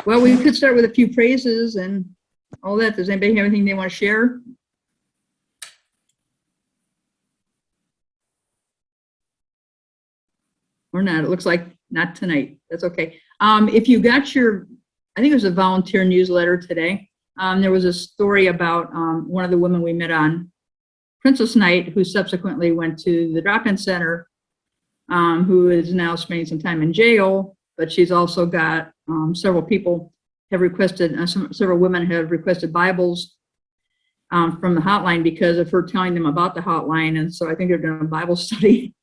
Well, we could start with a few praises and all that. Does anybody have anything they want to share? Or not? It looks like not tonight. That's okay. If you got your, I think it was a volunteer newsletter today. There was a story about one of the women we met on Princess Night, who subsequently went to the drop-in center, who is now spending some time in jail, but she's also got several people have requested, several women have requested Bibles from the hotline because of her telling them about the hotline. And so I think they're doing a Bible study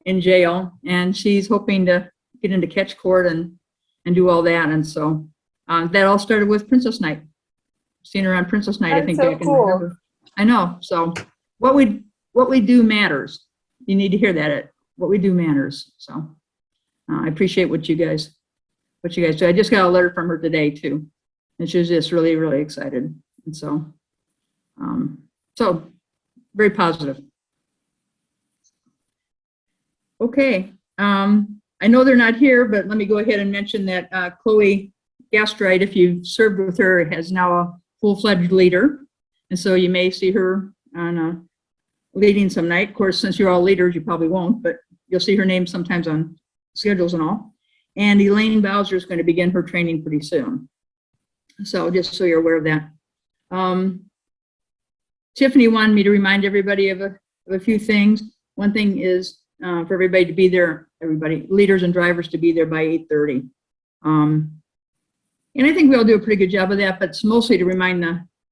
in jail, and she's hoping to get into catch court and do all that. And so that all started with Princess Night. Seen her on Princess Night, That's I think so back in cool. November. I know. So what we do matters. You need to hear that. What we do matters. So I appreciate what you guys do. I just got a letter from her today too, and she was just really, really excited. And so, so very positive. Okay. I know they're not here, but let me go ahead and mention that Chloe Gastrite, if you've served with her, has now a full-fledged leader. And so you may see her on leading some night. Of course, since you're all leaders, you probably won't, but you'll see her name sometimes on schedules and all. And Elaine Bowser is going to begin her training pretty soon. So just so you're aware of that. Tiffany wanted me to remind everybody of a few things. One thing is for everybody to be there, leaders and drivers to be there by 8:30. And I think we all do a pretty good job of that, but it's mostly to remind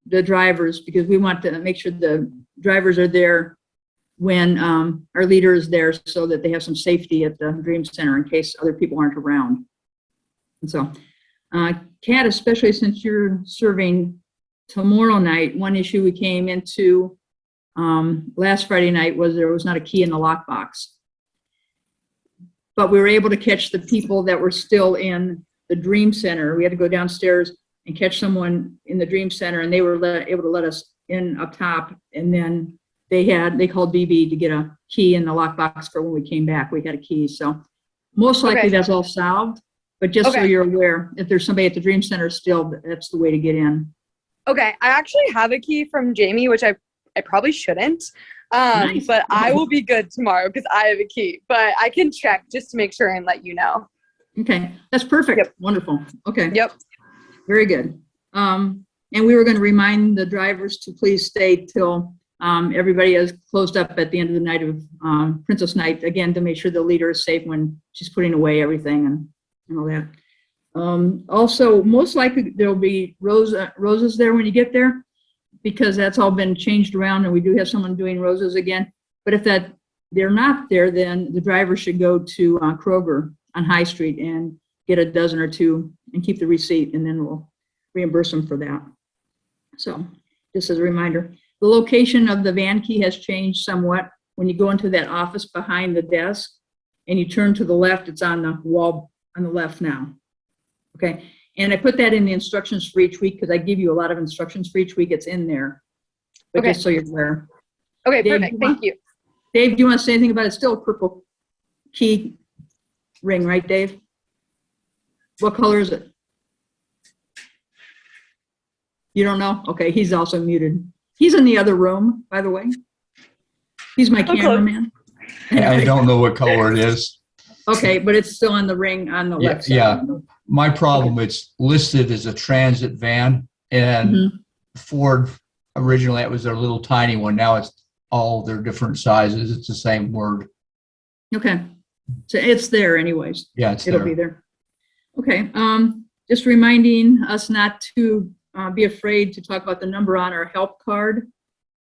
the drivers, because we want to make sure the drivers are there when our leader is there, so that they have some safety at the Dream Center in case other people aren't around. And so, Kat, especially since you're serving tomorrow night, one issue we came into last Friday night was there was not a key in the lockbox. But we were able to catch the people that were still in the Dream Center. We had to go downstairs and catch someone in the Dream Center, and they were able to let us in up top. And then they called BB to get a key in the lockbox for when we came back. We had a key. So most likely that's all solved. But just so you're aware, if there's somebody at the Dream Center still, that's the way to get in. Okay, I actually have a key from Jamie, which I probably shouldn't. Nice. But I will be good tomorrow because I have a key. But I can check just to make sure and let you know. Okay, that's perfect. Yep. Wonderful. Okay. Yep. Very good. And we were going to remind the drivers to please stay till everybody has closed up at the end of the night of Princess Night, again, to make sure the leader is safe when she's putting away everything and all that. Also, most likely there'll be roses there when you get there, because that's all been changed around, and we do have someone doing roses again. But if they're not there, then the driver should go to Kroger on High Street and get a dozen or two and keep the receipt, and then we'll reimburse them for that. So just as a reminder, the location of the van key has changed somewhat. When you go into that office behind the desk and you turn to the left, it's on the wall on the left now. Okay, and I put that in the instructions for each week because I give you a lot of instructions for each week. It's in there, but just so you're aware. Okay, Dave, perfect. Thank you. Dave, do you want to say anything about it? It's still a purple key ring, right, Dave? What color is it? You don't know? Okay, he's also muted. He's in the other room, by the way. He's my cameraman. I don't know what color it is. Okay, but it's still on the ring on the left side. Yeah. My problem, it's listed as a transit van, and Ford, originally it was their little tiny one. Now it's all their different sizes. It's the same word. Okay, so it's there anyways. Yeah, It'll be there. Okay, just reminding us not to be afraid to talk about the number on our help card,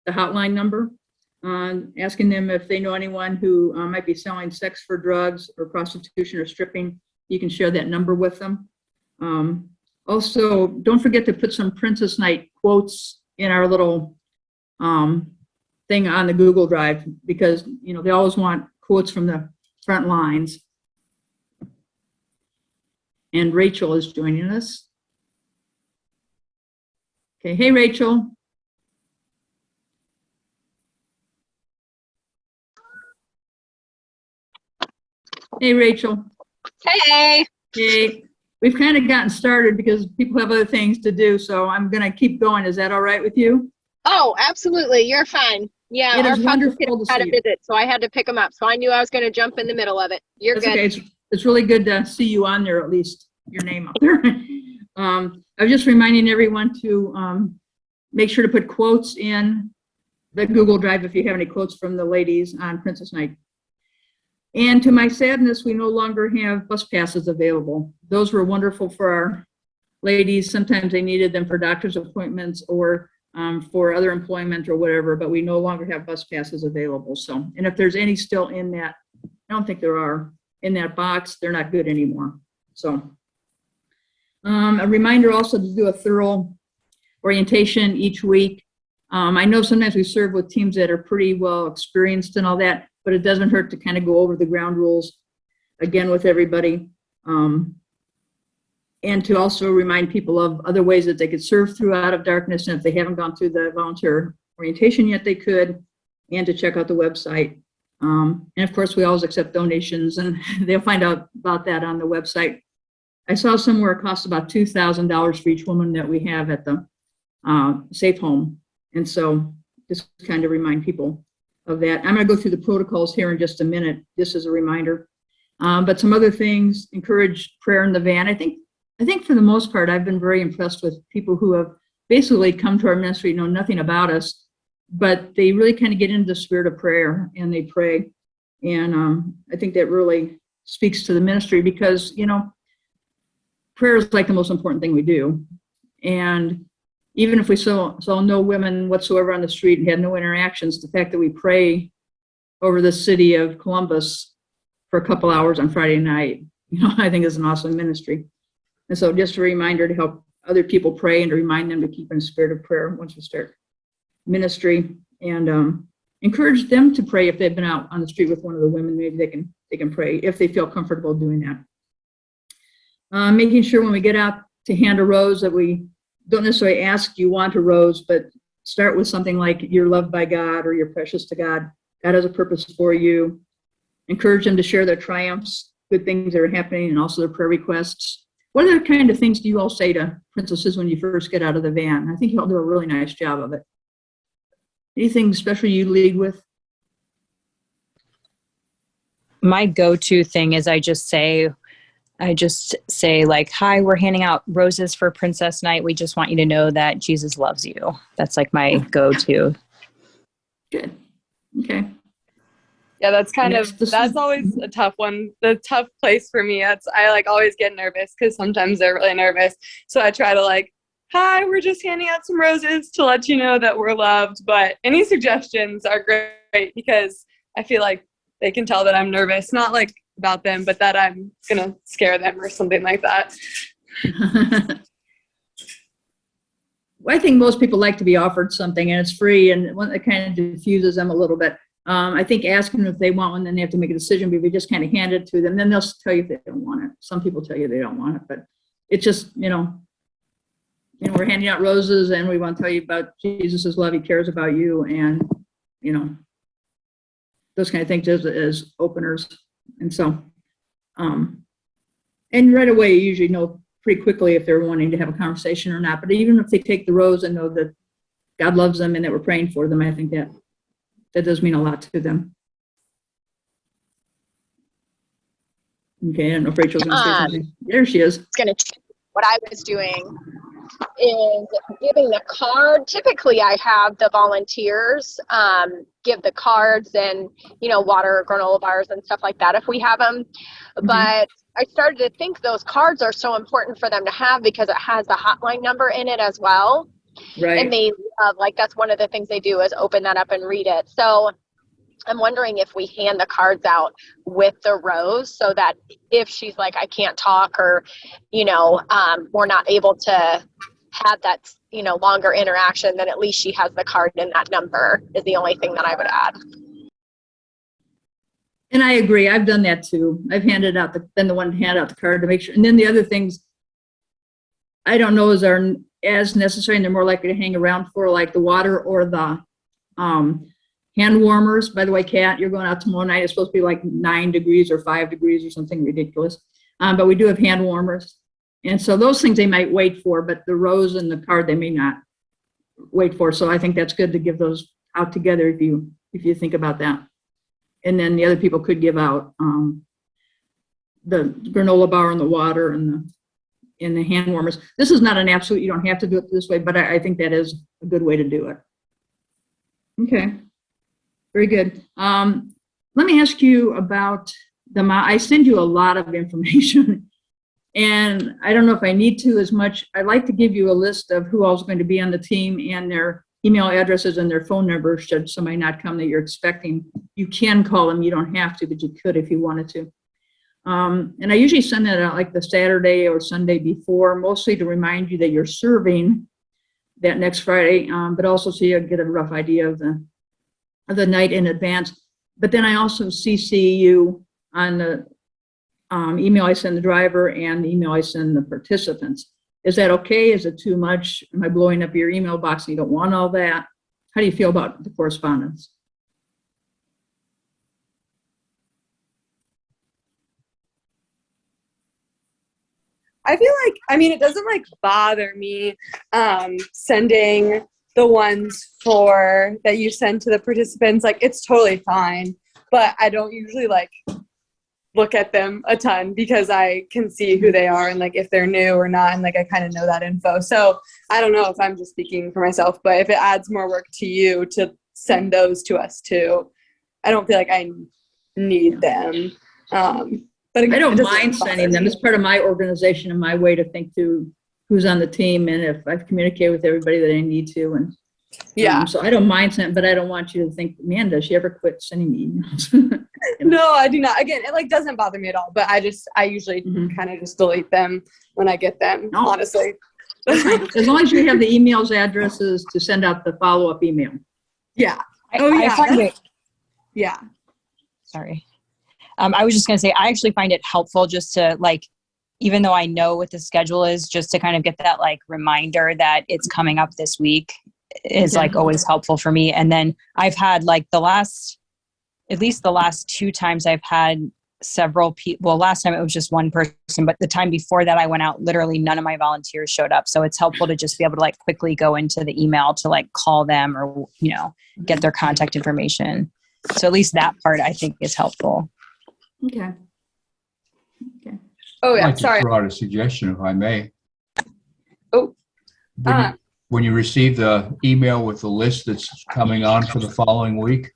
the hotline number, asking them if they know anyone who might be selling sex for drugs or prostitution or stripping. You can share that number with them. Also, don't forget to put some Princess Night quotes in our little thing on the Google Drive, because they always want quotes from the front lines. And Rachel is joining us. Okay, hey Rachel. Hey Rachel. Hey. Hey. we've kind of gotten started because people have other things to do. So I'm going to keep going. Is that all right with you? Oh, absolutely. You're fine. Yeah, It our is foster wonderful kids to had a see you. visit, so I had to pick them up. So I knew I was going to jump in the middle of it. You're That's good. okay. It's really good to see you on there, at least your name up there. I was just reminding everyone to make sure to put quotes in the Google Drive if you have any quotes from the ladies on Princess Night. And to my sadness, we no longer have bus passes available. Those were wonderful for our ladies. Sometimes they needed them for doctor's appointments or for other employment or whatever, but we no longer have bus passes available. So, and if there's any still in that, I don't think there are, in that box, they're not good anymore. So, a reminder also to do a thorough orientation each week. I know sometimes we serve with teams that are pretty well experienced and all that, but it doesn't hurt to kind of go over the ground rules again with everybody. And to also remind people of other ways that they could serve through Out of Darkness. And if they haven't gone through the volunteer orientation yet, they could, and to check out the website. And of course, we always accept donations, and they'll find out about that on the website. I saw somewhere it costs about $2,000 for each woman that we have at the Safe Home. And so just kind of remind people of that. I'm going to go through the protocols here in just a minute, just as a reminder. But some other things, encourage prayer in the van. I think for the most part, I've been very impressed with people who have basically come to our ministry, know nothing about us, but they really kind of get into the spirit of prayer and they pray. And I think that really speaks to the ministry because, you know, prayer is like the most important thing we do. And even if we saw no women whatsoever on the street and had no interactions, the fact that we pray over the city of Columbus for a couple hours on Friday night, you know, I think is an awesome ministry. And so just a reminder to help other people pray and to remind them to keep in a spirit of prayer once we start ministry, and encourage them to pray if they've been out on the street with one of the women. Maybe they can pray if they feel comfortable doing that. Making sure when we get out to hand a rose that we don't necessarily ask, do you want a rose, but start with something like you're loved by God or you're precious to God. God has a purpose for you. Encourage them to share their triumphs, good things that are happening, and also their prayer requests. What other kind of things do you all say to princesses when you first get out of the van? I think you all do a really nice job of it. Anything special you lead with? My go-to thing is I just say like, hi, we're handing out roses for Princess Night. We just want you to know that Jesus loves you. That's like my go-to. Good. Okay. Yeah, that's kind Next, of, this that's is- always a tough one. The tough place for me. I like always get nervous because sometimes they're really nervous. So I try to like, hi, we're just handing out some roses to let you know that we're loved. But any suggestions are great because I feel like they can tell that I'm nervous, not like about them, but that I'm going to scare them or something like that. Well, I think most people like to be offered something and it's free, and it kind of diffuses them a little bit. I think asking them if they want one, then they have to make a decision, but if you just kind of hand it to them, then they'll tell you if they don't want it. Some people tell you they don't want it, but it's just, we're handing out roses and we want to tell you about Jesus' love. He cares about you, and, those kind of things as openers. And so, and right away, you usually know pretty quickly if they're wanting to have a conversation or not. But even if they take the rose and know that God loves them and that we're praying for them, I think that does mean a lot to them. Okay, I don't know if Rachel's going to say something. There she is. What I was doing is giving the card. Typically, I have the volunteers give the cards and, water, granola bars and stuff like that if we have them. Mm-hmm. But I started to think those cards are so important for them to have because it has the hotline number in it as well. Right. And they that's one of the things they do is open that up and read it. So I'm wondering if we hand the cards out with the rose so that if she's like, I can't talk or, we're not able to have that, longer interaction, then at least she has the card and that number is the only thing that I would add. And I agree. I've done that too. I've handed out been the one to hand out the card to make sure. And then the other things I don't know are as necessary, and they're more likely to hang around for, like the water or the hand warmers. By the way, Kat, you're going out tomorrow night. It's supposed to be like 9 degrees or 5 degrees or something ridiculous. But we do have hand warmers. And so those things they might wait for, but the rose and the card, they may not wait for. So I think that's good to give those out together if you think about that. And then the other people could give out the granola bar and the water and the hand warmers. This is not an absolute, you don't have to do it this way, but I think that is a good way to do it. Okay, very good. Let me ask you about I send you a lot of information and I don't know if I need to as much. I'd like to give you a list of who all's going to be on the team and their email addresses and their phone numbers should somebody not come that you're expecting. You can call them, you don't have to, but you could if you wanted to. And I usually send that out like the Saturday or Sunday before, mostly to remind you that you're serving that next Friday, but also so you get a rough idea of the night in advance. But then I also CC you on the email I send the driver and the email I send the participants. Is that okay? Is it too much? Am I blowing up your email box and you don't want all that? How do you feel about the correspondence? I feel like, I mean, it doesn't like bother me sending the ones that you send to the participants. Like, it's totally fine, but I don't usually like look at them a ton because I can see who they are and like if they're new or not, and like I kind of know that info. So I don't know if I'm just speaking for myself, but if it adds more work to you to send those to us too, I don't feel like I need them. But again, I don't mind sending them. It's part of my organization and my way to think through who's on the team and if I've communicated with everybody that I need to. And yeah. So I don't mind sending, but I don't want you to think, man, does she ever quit sending me emails? No, I do not. Again, it like doesn't bother me at all, but I usually kind of just delete them when I get them, honestly. As long as you have the emails addresses to send out the follow-up email. Yeah. I find it. Yeah. Sorry. I was just going to say, I actually find it helpful just to like, even though I know what the schedule is, just to kind of get that like reminder that it's coming up this week is like always helpful for me. And then I've had like at least the last 2 times I've had several people. Well, last time it was just one person, but the time before that I went out, literally none of my volunteers showed up. So it's helpful to just be able to like quickly go into the email to like call them or, get their contact information. So at least that part I think is helpful. Okay. Oh I'd yeah. like Sorry. to throw out a suggestion, if I may. Oh. When you receive the email with the list that's coming on for the following week,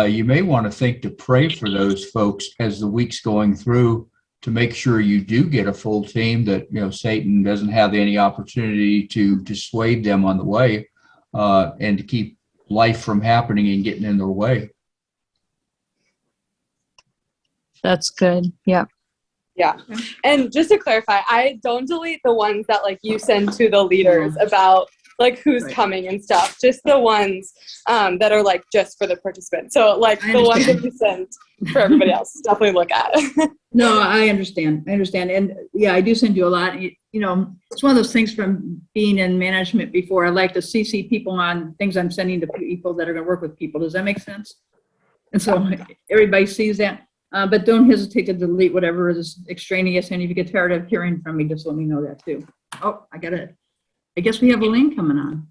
you may want to think to pray for those folks as the week's going through to make sure you do get a full team, that Satan doesn't have any opportunity to dissuade them on the way, and to keep life from happening and getting in their way. That's good. Yeah. Yeah. And just to clarify, I don't delete the ones that like you send to the leaders about like who's coming and stuff. Just the ones that are like just for the participants. So like the ones that you send for everybody else, definitely look at. No, I understand. And yeah, I do send you a lot. It's one of those things from being in management before. I like to CC people on things I'm sending to people that are going to work with people. Does that make sense? And so everybody sees that. But don't hesitate to delete whatever is extraneous. And if you get tired of hearing from me, just let me know that too. Oh, I guess we have Elaine coming on.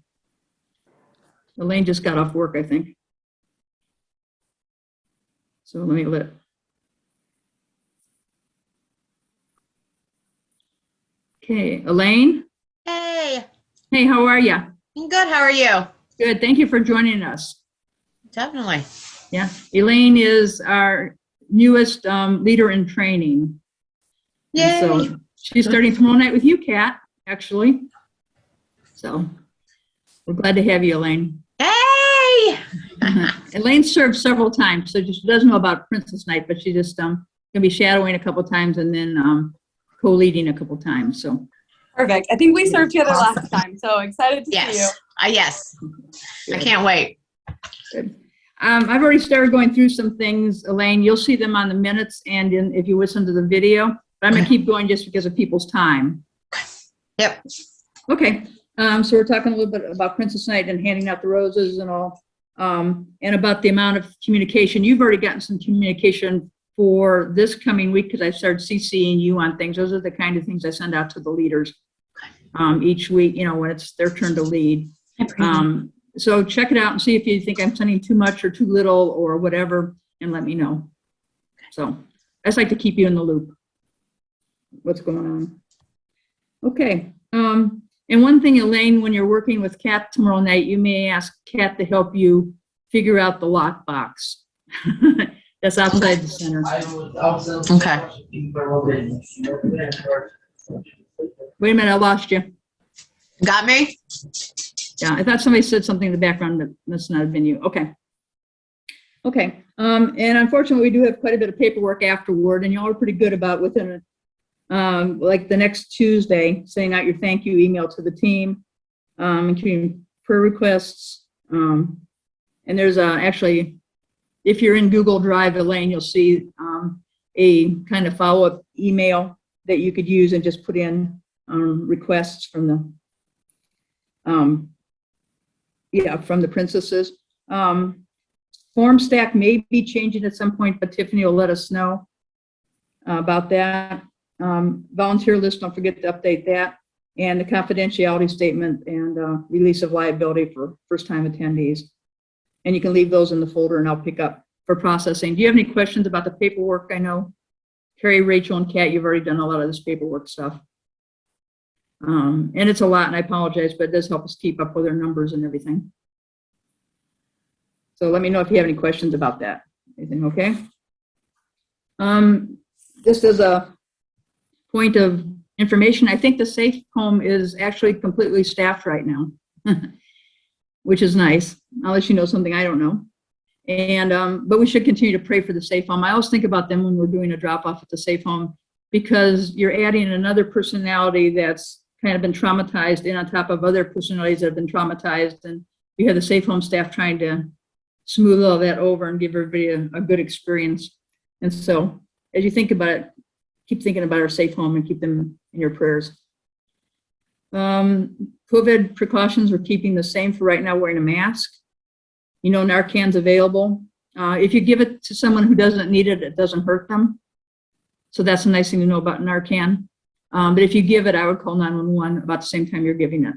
Elaine just got off work, I think. So let me Okay, Elaine. Hey, Hey, how are you? I'm good. How are you? Good. Thank you for joining us. Definitely. Yeah, Elaine is our newest leader in training. Yay. And so she's starting tomorrow night with you, Kat, actually. So we're glad to have you, Elaine. Hey. Elaine served several times, so she doesn't know about Princess Night, but she just going to be shadowing a couple times and then co-leading a couple times. So Perfect. I think we served together last time, so excited to see you. Yes. Yes. Good. I can't wait. Good. I've already started going through some things, Elaine. You'll see them on the minutes and if you listen to the video. But I'm going to keep going just because of people's time. Yep. Okay. So we're talking a little bit about Princess Night and handing out the roses and all, and about the amount of communication. You've already gotten some communication for this coming week, because I started CCing you on things. Those are the kind of things I send out to the leaders each week, when it's their turn to lead. So check it out and see if you think I'm sending too much or too little or whatever, and let me know. So I just like to keep you in the loop. What's going on? Okay. And one thing, Elaine, when you're working with Kat tomorrow night, you may ask Kat to help you figure out the lockbox. That's outside the center. Okay. Wait a minute, I lost you. Got me? Yeah, I thought somebody said something in the background, but that's not been you. Okay. Okay. And unfortunately, we do have quite a bit of paperwork afterward, and y'all are pretty good about within like the next Tuesday, sending out your thank you email to the team, including prayer requests. And there's actually, if you're in Google Drive, Elaine, you'll see a kind of follow-up email that you could use and just put in requests from the princesses. Form stack may be changing at some point, but Tiffany will let us know about that. Volunteer list, don't forget to update that. And the confidentiality statement and release of liability for first-time attendees. And you can leave those in the folder and I'll pick up for processing. Do you have any questions about the paperwork? I know Carrie, Rachel, and Kat, you've already done a lot of this paperwork stuff. And it's a lot, and I apologize, but it does help us keep up with our numbers and everything. So let me know if you have any questions about that. Anything okay? Just as a point of information, I think the Safe Home is actually completely staffed right now, which is nice. I'll let you know something I don't know. And but we should continue to pray for the Safe Home. I always think about them when we're doing a drop off at the Safe Home, because you're adding another personality that's kind of been traumatized in on top of other personalities that have been traumatized, and you have the Safe Home staff trying to smooth all that over and give everybody a good experience. And so as you think about it, keep thinking about our Safe Home and keep them in your prayers. COVID precautions, we're keeping the same for right now, wearing a mask. Narcan's available. If you give it to someone who doesn't need it, it doesn't hurt them. So that's a nice thing to know about Narcan. But if you give it, I would call 911 about the same time you're giving it.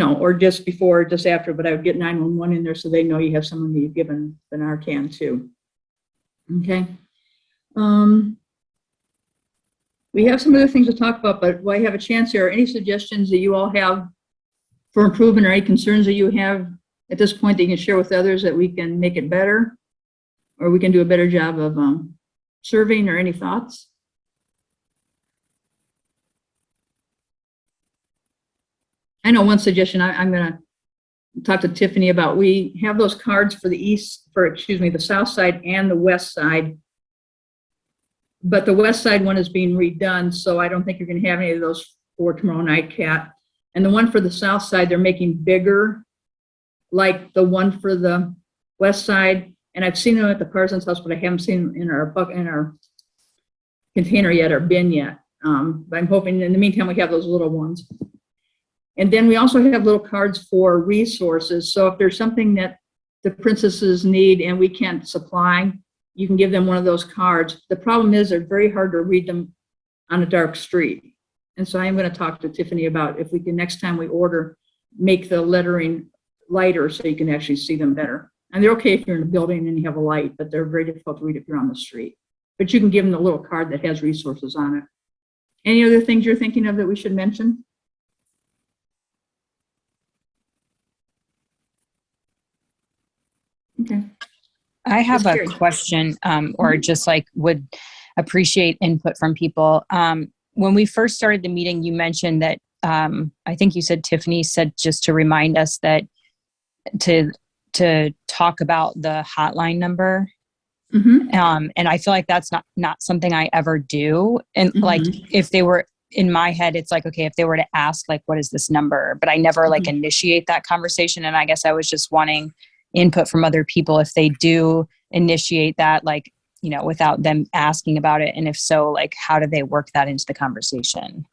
Or just before, or just after, but I would get 911 in there so they know you have someone that you've given the Narcan to. Okay. We have some other things to talk about, but while I have a chance here, any suggestions that you all have for improvement or any concerns that you have at this point that you can share with others that we can make it better, or we can do a better job of serving, or any thoughts? I know one suggestion I'm going to talk to Tiffany about. We have those cards for the the south side and the west side, but the west side one is being redone, so I don't think you're going to have any of those for tomorrow night, Kat. And the one for the south side, they're making bigger, like the one for the west side. And I've seen them at the Parsons house, but I haven't seen them in our container yet, or bin yet. But I'm hoping in the meantime we have those little ones. And then we also have little cards for resources. So if there's something that the princesses need and we can't supply, you can give them one of those cards. The problem is they're very hard to read them on a dark street. And so I'm going to talk to Tiffany about if we can, next time we order, make the lettering lighter so you can actually see them better. And they're okay if you're in a building and you have a light, but they're very difficult to read if you're on the street. But you can give them the little card that has resources on it. Any other things you're thinking of that we should mention? Okay. I have Just a curious. question, or just would appreciate input from people. When we first started the meeting, you mentioned that, I think you said, Tiffany said, just to remind us that to talk about the hotline number. Mm-hmm. And I feel like that's not something I ever do. And if they were in my head, it's like, okay, if they were to ask, what is this number? But I never initiate that conversation. And I guess I was just wanting input from other people if they do initiate that, without them asking about it. And if so, how do they work that into the conversation?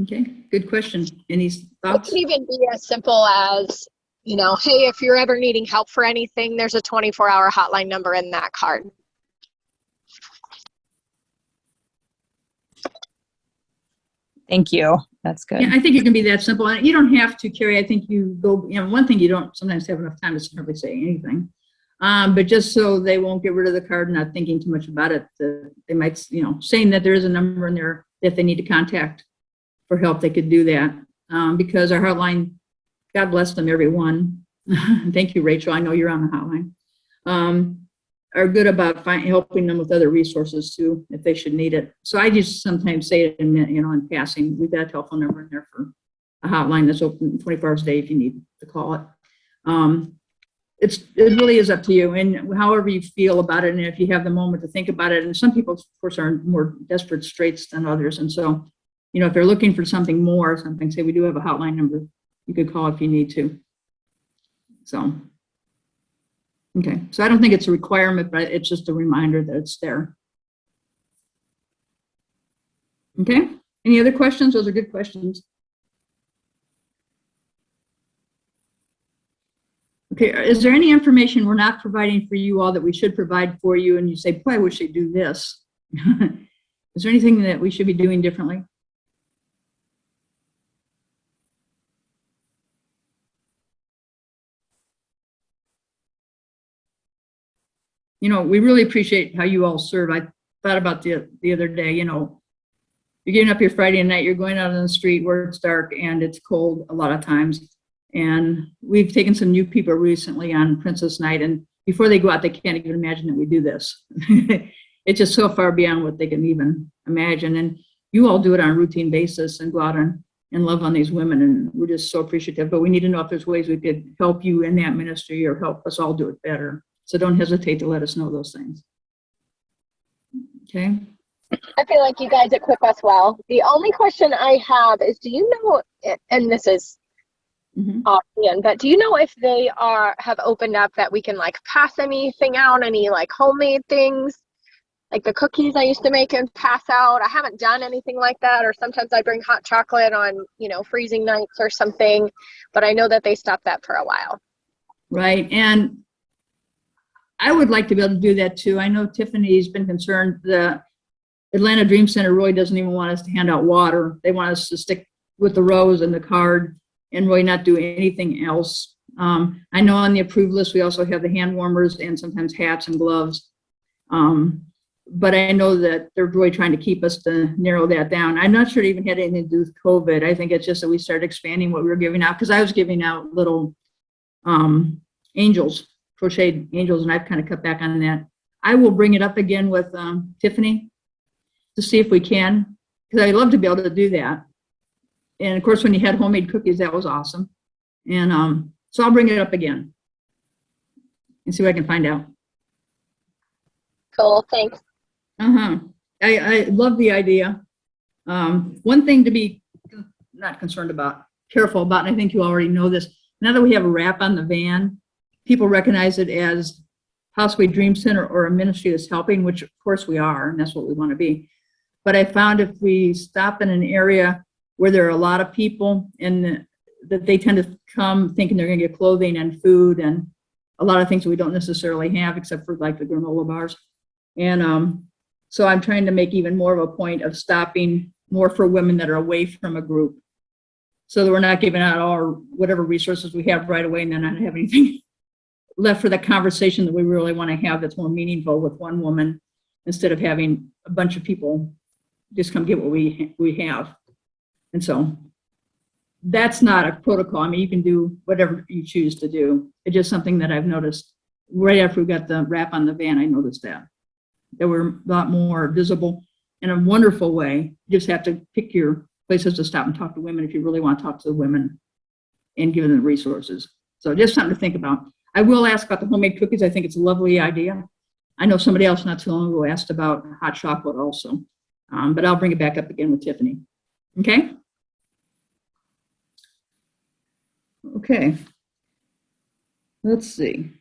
Okay, good question. Any It thoughts? can even be as simple as you know, hey, if you're ever needing help for anything, there's a 24-hour hotline number in that card. Thank you. That's good. Yeah, I think it can be that simple. And you don't have to, Carrie. I think you go, you know, one thing you don't sometimes have enough time to simply say anything. But just so they won't get rid of the card, not thinking too much about it, they might, you know, saying that there is a number in there that they need to contact for help, they could do that. Because our hotline, God bless them, everyone. Thank you, Rachel. I know you're on the hotline. Are good about helping them with other resources too, if they should need it. So I just sometimes say it in, you know, in passing. We've got a telephone number in there for a hotline that's open 24 hours a day if you need to call it. It really is up to you, and however you feel about it, and if you have the moment to think about it. And some people, of course, are more desperate straits than others, and so, you know, if they're looking for something more, something, say we do have a hotline number, you could call if you need to. So. Okay, so I don't think it's a requirement, but it's just a reminder that it's there. Okay, any other questions? Those are good questions. Okay, is there any information we're not providing for you all that we should provide for you and you say, boy, I wish they'd do this? Is there anything that we should be doing differently? You know, we really appreciate how you all serve. I thought about the other day, you know, you're getting up here Friday night, you're going out on the street where it's dark and it's cold a lot of times. And we've taken some new people recently on Princess Night, and before they go out, they can't even imagine that we do this. It's just so far beyond what they can even imagine. And you all do it on a routine basis and go out and love on these women. And we're just so appreciative, but we need to know if there's ways we could help you in that ministry or help us all do it better. So don't hesitate to let us know those things. Okay. I feel like you guys equip us well. The only question I have is, do you know, and this is offhand, but do you know if they have opened up that we can like pass anything out, any like homemade things, like the cookies I used to make and pass out? I haven't done anything like that, or sometimes I bring hot chocolate on, you know, freezing nights or something, but I know that they stopped that for a while. Right, and I would like to be able to do that too. I know Tiffany's been concerned. The Atlanta Dream Center really doesn't even want us to hand out water. They want us to stick with the rose and the card and really not do anything else. I know on the approved list, we also have the hand warmers and sometimes hats and gloves. But I know that they're really trying to keep us to narrow that down. I'm not sure it even had anything to do with COVID. I think it's just that we started expanding what we were giving out, because I was giving out little angels, crocheted angels, and I've kind of cut back on that. I will bring it up again with Tiffany to see if we can, because I'd love to be able to do that. And of course, when you had homemade cookies, that was awesome. And so I'll bring it up again and see what I can find out. Cool, thanks. I love the idea. One thing to be not concerned about, careful about, and I think you already know this, now that we have a wrap on the van, people recognize it as possibly Dream Center or a ministry that's helping, which of course we are, and that's what we want to be. But I found if we stop in an area where there are a lot of people and that they tend to come thinking they're going to get clothing and food and a lot of things that we don't necessarily have, except for like the granola bars. And so I'm trying to make even more of a point of stopping more for women that are away from a group, so that we're not giving out all whatever resources we have right away and then not have anything left for the conversation that we really want to have that's more meaningful with one woman, instead of having a bunch of people just come get what we have. And so that's not a protocol. I mean, you can do whatever you choose to do. It's just something that I've noticed right after we got the wrap on the van. I noticed that we're a lot more visible in a wonderful way. You just have to pick your places to stop and talk to women if you really want to talk to the women and give them the resources. So just something to think about. I will ask about the homemade cookies. I think it's a lovely idea. I know somebody else not too long ago asked about hot chocolate also, but I'll bring it back up again with Tiffany. Okay? Okay. Let's see.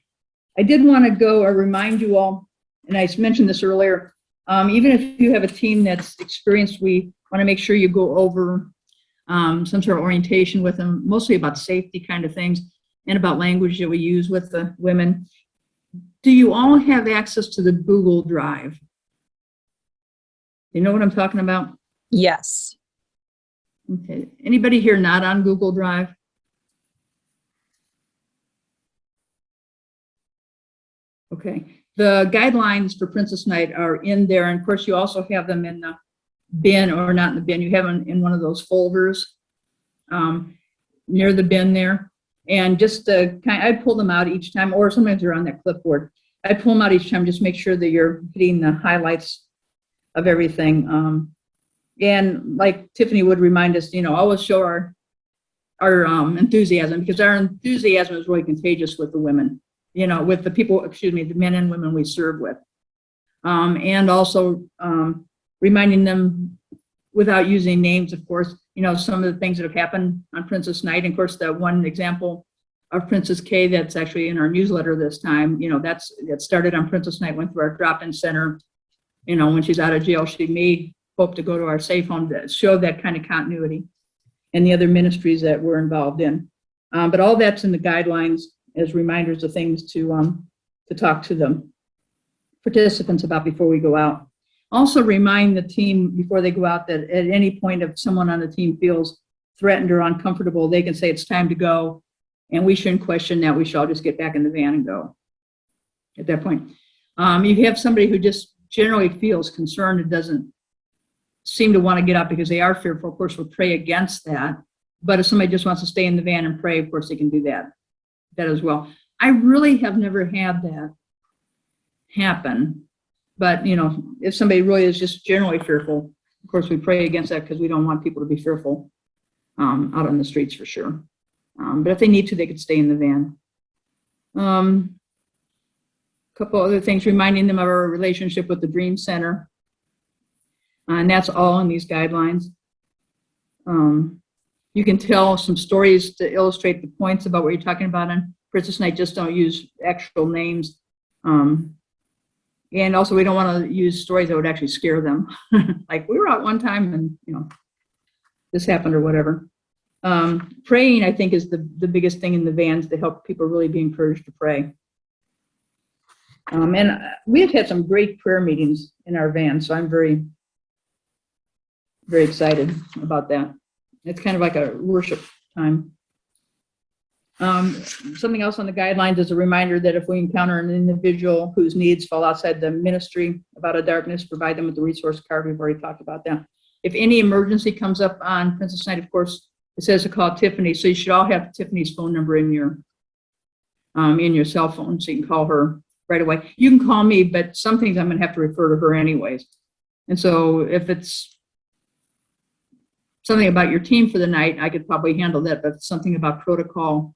I did want to go or remind you all, and I mentioned this earlier, even if you have a team that's experienced, we want to make sure you go over some sort of orientation with them, mostly about safety kind of things. and about language that we use with the women. Do you all have access to the Google Drive? You know what I'm talking about? Yes. Okay. Anybody here not on Google Drive? Okay. The guidelines for Princess Night are in there. And of course, you also have them in the bin, or not in the bin. You have them in one of those folders near the bin there. And just I pull them out each time, or sometimes they're on that clipboard. I pull them out each time, just make sure that you're hitting the highlights of everything. And like Tiffany would remind us, always show our enthusiasm, because our enthusiasm is really contagious with the women, with the people, the men and women we serve with. And also reminding them, without using names, of course, some of the things that have happened on Princess Night. And of course, that one example of Princess K that's actually in our newsletter this time, that started on Princess Night, went through our drop-in center. When she's out of jail, she may hope to go to our safe home to show that kind of continuity, and the other ministries that we're involved in. But all that's in the guidelines as reminders of things to talk to the participants about before we go out. Also remind the team before they go out that at any point if someone on the team feels threatened or uncomfortable, they can say it's time to go, and we shouldn't question that. We should all just get back in the van and go at that point. You have somebody who just generally feels concerned and doesn't seem to want to get up because they are fearful. Of course, we'll pray against that. But if somebody just wants to stay in the van and pray, of course, they can do that as well. I really have never had that happen. But, if somebody really is just generally fearful, of course, we pray against that because we don't want people to be fearful out on the streets for sure. But if they need to, they could stay in the van. A couple other things, reminding them of our relationship with the Dream Center. And that's all in these guidelines. You can tell some stories to illustrate the points about what you're talking about on Princess Night. Just don't use actual names. And also, we don't want to use stories that would actually scare them. Like, we were out one time and, this happened or whatever. Praying, I think, is the biggest thing in the vans to help people really be encouraged to pray. And we have had some great prayer meetings in our van, so I'm very, very excited about that. It's kind of like a worship time. Something else on the guidelines is a reminder that if we encounter an individual whose needs fall outside the ministry about a darkness, provide them with the resource card. We've already talked about that. If any emergency comes up on Princess Night, of course, it says to call Tiffany. So you should all have Tiffany's phone number in your cell phone, so you can call her right away. You can call me, but some things I'm going to have to refer to her anyways. And so if it's something about your team for the night, I could probably handle that. But something about protocol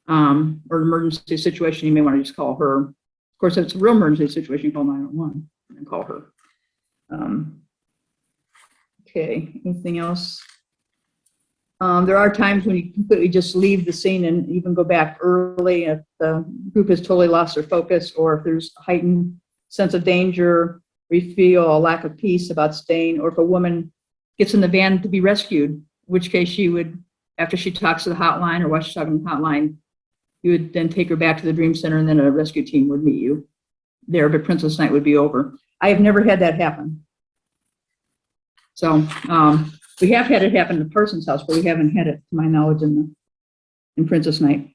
or an emergency situation, you may want to just call her. Of course, if it's a real emergency situation, you call 911 and call her. Okay, anything else? There are times when you completely just leave the scene and even go back early if the group has totally lost their focus, or if there's a heightened sense of danger, we feel a lack of peace about staying, or if a woman gets in the van to be rescued, in which case she would, after she talks to the hotline or while she's talking to the hotline, you would then take her back to the Dream Center, and then a rescue team would meet you there, but Princess Night would be over. I have never had that happen. So we have had it happen in Parsons' house, but we haven't had it, to my knowledge, in Princess Night.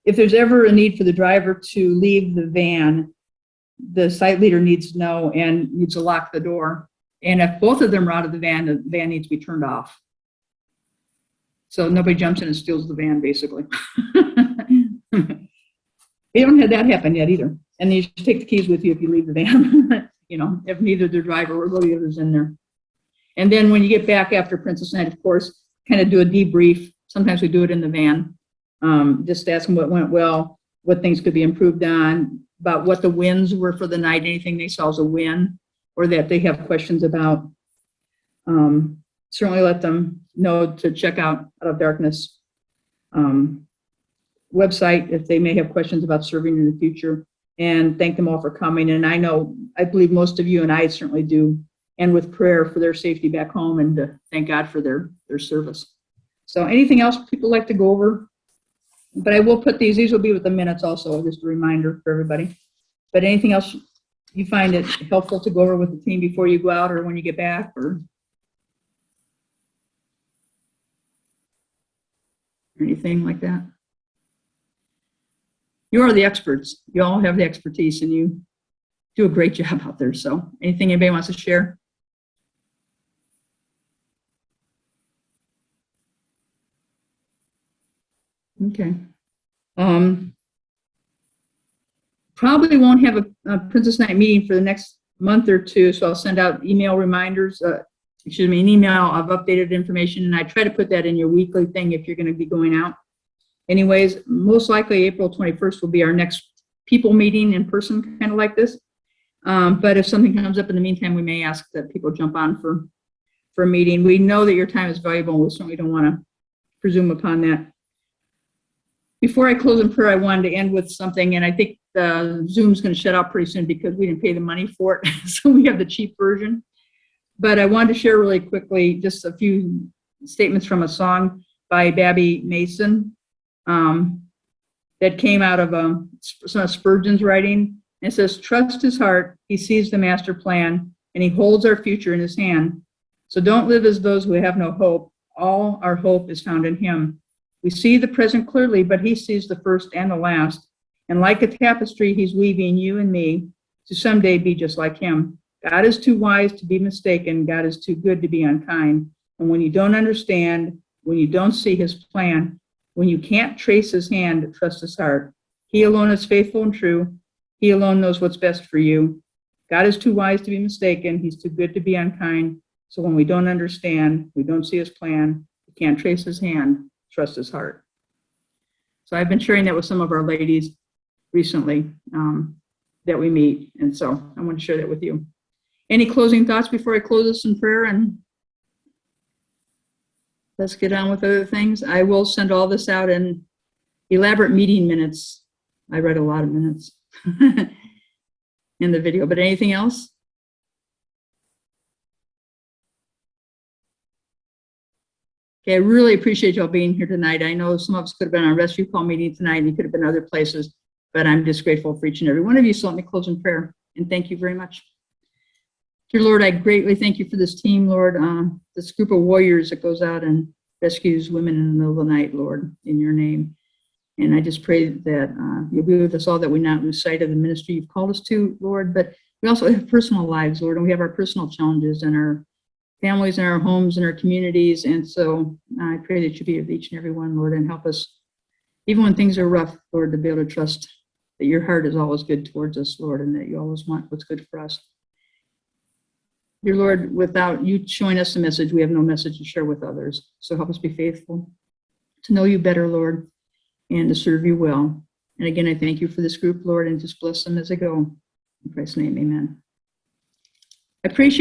If there's ever a need for the driver to leave the van, the site leader needs to know and needs to lock the door. And if both of them are out of the van needs to be turned off. So nobody jumps in and steals the van, basically. We haven't had that happen yet either. And you should take the keys with you if you leave the van, if neither the driver or the other's in there. And then when you get back after Princess Night, of course, kind of do a debrief. Sometimes we do it in the van. Just ask them what went well, what things could be improved on, about what the wins were for the night, anything they saw as a win, or that they have questions about. Certainly let them know to check out of Darkness website if they may have questions about serving in the future, and thank them all for coming. And I believe most of you, and I certainly do, and with prayer for their safety back home, and thank God for their service. So anything else people like to go over? But I will put these will be with the minutes also, just a reminder for everybody. But anything else you find it helpful to go over with the team before you go out or when you get back, or anything like that? You are the experts. You all have the expertise and you do a great job out there. So anything anybody wants to share? Okay. Probably won't have a Princess Night meeting for the next month or two, so I'll send out email reminders, an email of updated information, and I try to put that in your weekly thing if you're going to be going out. Anyways, most likely April 21st will be our next people meeting in person, kind of like this. But if something comes up in the meantime, we may ask that people jump on for a meeting. We know that your time is valuable, and we certainly don't want to presume upon that. Before I close in prayer, I wanted to end with something, and I think Zoom's going to shut out pretty soon because we didn't pay the money for it, so we have the cheap version. But I wanted to share really quickly just a few statements from a song by Babby Mason that came out of some of Spurgeon's writing. And it says, "Trust his heart, he sees the master plan, and he holds our future in his hand. So don't live as those who have no hope. All our hope is found in him. We see the present clearly, but he sees the first and the last. And like a tapestry, he's weaving you and me to someday be just like him. God is too wise to be mistaken. God is too good to be unkind. And when you don't understand, when you don't see his plan, when you can't trace his hand, trust his heart. He alone is faithful and true. He alone knows what's best for you. God is too wise to be mistaken. He's too good to be unkind. So when we don't understand, we don't see his plan, we can't trace his hand, trust his heart." So I've been sharing that with some of our ladies recently that we meet. And so I want to share that with you. Any closing thoughts before I close this in prayer? And let's get on with other things. I will send all this out in elaborate meeting minutes. I read a lot of minutes in the video, but anything else? Okay, I really appreciate y'all being here tonight. I know some of us could have been on a rescue call meeting tonight and you could have been other places, but I'm just grateful for each and every one of you. So let me close in prayer and thank you very much. Dear Lord, I greatly thank you for this team, Lord, this group of warriors that goes out and rescues women in the middle of the night, Lord, in your name. And I just pray that you'll be with us all, that we not lose sight of the ministry you've called us to, Lord, but we also have personal lives, Lord, and we have our personal challenges and our families and our homes and our communities. And so I pray that you be with each and every one, Lord, and help us, even when things are rough, Lord, to be able to trust that your heart is always good towards us, Lord, and that you always want what's good for us. Dear Lord, without you showing us the message, we have no message to share with others. So help us be faithful to know you better, Lord, and to serve you well. And again, I thank you for this group, Lord, and just bless them as they go. In Christ's name, amen. I appreciate